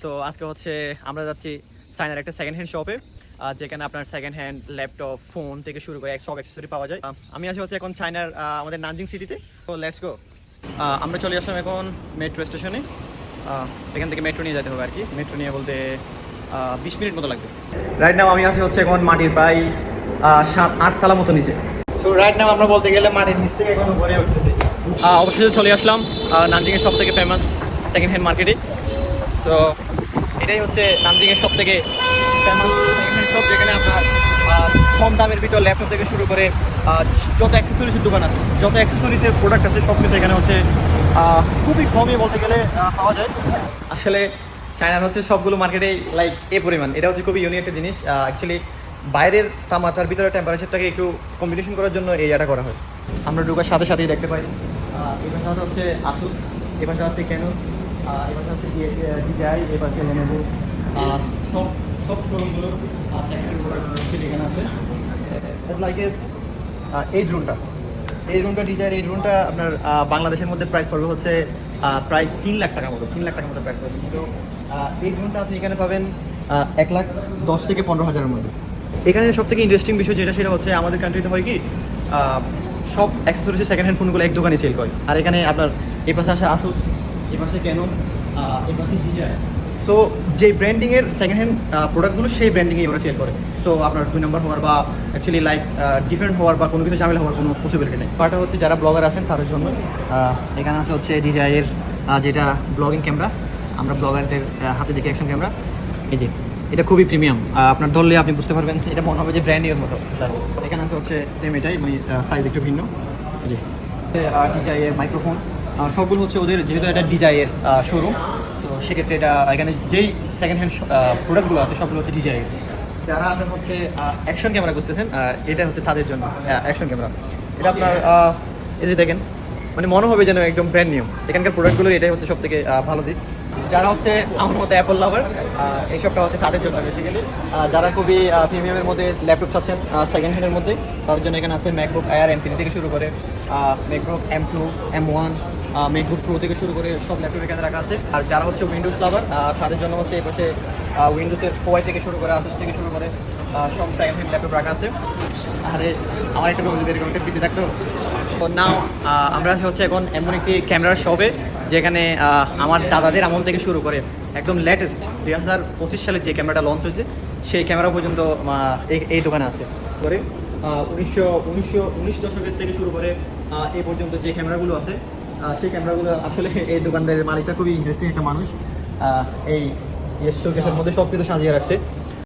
So আজকে হচ্ছে আমরা যাচ্ছি চায়নার একটা সেকেন্ড হ্যান্ড শপে, যেখানে আপনার সেকেন্ড হ্যান্ড ল্যাপটপ, ফোন থেকে শুরু করে সব অ্যাক্সেসরি পাওয়া যায়। আমি আছি হচ্ছে এখন চায়নার আমাদের নানজিং সিটিতে। তো লেটস গো। আমরা চলে আসলাম এখন মেট্রো স্টেশনে। এখান থেকে মেট্রো নিয়ে যেতে হবে আর কি। মেট্রো নিয়ে বলতে 20 মিনিট মতো লাগবে। রাইট নাও আমি আছি হচ্ছে এখন মাটির প্রায় 7-8 তলা মতো নিচে। সো রাইট নাও আমরা বলতে গেলে মাটির নিচ থেকে এখন উপরে উঠতেছি। অবশ্যই চলে আসলাম নানজিংয়ের সব থেকে ফেমাস সেকেন্ড হ্যান্ড মার্কেটে। সো এটাই হচ্ছে নানজিংয়ের সব থেকে ফেমাস সেকেন্ড হ্যান্ড শপ, যেখানে আপনার কম দামের ভিতর ল্যাপটপ থেকে শুরু করে যত অ্যাক্সেসরিজের দোকান আছে, যত অ্যাক্সেসরিজের প্রোডাক্ট আছে সব কিছু এখানে হচ্ছে খুবই কমই বলতে গেলে পাওয়া যায়। আসলে চায়নার হচ্ছে সবগুলো মার্কেটেই লাইক পরিমাণ, এটা হচ্ছে খুবই ইউনিক একটা জিনিস। অ্যাকচুয়ালি বাইরের তাপমাত্রার ভিতরে টেম্পারেচারটাকে একটু কম্বিনেশন করার জন্য এই এটা করা হয়। আমরা ঢোকার সাথে সাথেই দেখতে পাই এই ভাষাটা হচ্ছে আসুস, এই ভাষা হচ্ছে ক্যানন, এই ভাষা হচ্ছে ডিজাই, এই পাশে লেনোভো। সব সব শোরুমগুলো এখানে আছে। লাইক এই ড্রোনটা ডিজাইন, এই ড্রোনটা আপনার বাংলাদেশের মধ্যে প্রাইস পড়বে হচ্ছে প্রায় 3 লাখ টাকার মতো, 3 লাখ টাকার মতো প্রাইস পড়বে। কিন্তু এই ড্রোনটা আপনি এখানে পাবেন 1,10,000 থেকে 15,000-এর মধ্যে। এখানে সব থেকে ইন্টারেস্টিং বিষয় যেটা, সেটা হচ্ছে আমাদের কান্ট্রিতে হয় কি সব অ্যাক্সেসরিজ সেকেন্ড হ্যান্ড ফোনগুলো এক দোকানে সেল করে, আর এখানে আপনার এই পাশে আসে আসুস, এই পাশে ক্যানন, এই পাশে ডিজাই। সো যে ব্র্যান্ডিংয়ের সেকেন্ড হ্যান্ড প্রোডাক্টগুলো সেই ব্র্যান্ডিংয়ে ওরা সেল করে। সো আপনার 2 নম্বর হওয়ার বা অ্যাকচুয়ালি লাইক ডিফারেন্ট হওয়ার বা কোনো কিছু ঝামেলা হওয়ার কোনো পসিবিলিটি নেই। পার্টটা হচ্ছে যারা ব্লগার আছেন তাদের জন্য। এখানে আছে হচ্ছে ডিজাইয়ের যেটা ব্লগিং ক্যামেরা, আমরা ব্লগারদের হাতে দেখি অ্যাকশন ক্যামেরা। এই যে এটা খুবই প্রিমিয়াম, আপনার ধরলে আপনি বুঝতে পারবেন এটা মনে হবে যে ব্র্যান্ডের মতো। এখানে আছে হচ্ছে সেম এটাই, মানে সাইজ একটু ভিন্ন। জি, ডিজাইয়ের মাইক্রোফোন সবগুলো হচ্ছে ওদের, যেহেতু এটা ডিজাইয়ের শোরুম, তো সেক্ষেত্রে এটা এখানে যেই সেকেন্ড হ্যান্ড প্রোডাক্টগুলো আছে সবগুলো হচ্ছে ডিজাইয়ের। যারা আছেন হচ্ছে অ্যাকশন ক্যামেরা বুঝতেছেন, এটা হচ্ছে তাদের জন্য অ্যাকশন ক্যামেরা। এটা আপনার এই যে দেখেন, মানে মনে হবে যেন একদম ব্র্যান্ড নিউ। এখানকার প্রোডাক্টগুলোর এটাই হচ্ছে সব থেকে ভালো দিক। যারা হচ্ছে আমার মতো অ্যাপল লাভার, এইসবটা হচ্ছে তাদের জন্য বেসিক্যালি। যারা খুবই প্রিমিয়ামের মধ্যে ল্যাপটপ চাচ্ছেন সেকেন্ড হ্যান্ডের মধ্যে, তাদের জন্য এখানে আছে ম্যাকবুক এয়ার M3 থেকে শুরু করে MacBook M2, M1, MacBook pro থেকে শুরু করে সব ল্যাপটপ এখানে রাখা আছে। আর যারা হচ্ছে উইন্ডোজ লাভার, তাদের জন্য হচ্ছে এই পাশে উইন্ডোজের ফোয়াই থেকে শুরু করে আসুস থেকে শুরু করে সব সেকেন্ড হ্যান্ড ল্যাপটপ রাখা আছে। আরে আমার একটা এরকম একটা পিছিয়ে থাকতো। তো নাও আমরা হচ্ছে এখন এমন একটি ক্যামেরার শপে, যেখানে আমার দাদাদের আমল থেকে শুরু করে একদম লেটেস্ট 2025 সালে যে ক্যামেরাটা লঞ্চ হয়েছে সেই ক্যামেরা পর্যন্ত এই দোকানে আছে। করে 19 দশকের থেকে শুরু করে এই পর্যন্ত যে ক্যামেরাগুলো আছে, সেই ক্যামেরাগুলো আসলে এই দোকানদারের মালিকটা খুবই ইন্টারেস্টিং একটা মানুষ। এই শোকেসের মধ্যে সব কিছু সাজিয়ে রাখছে।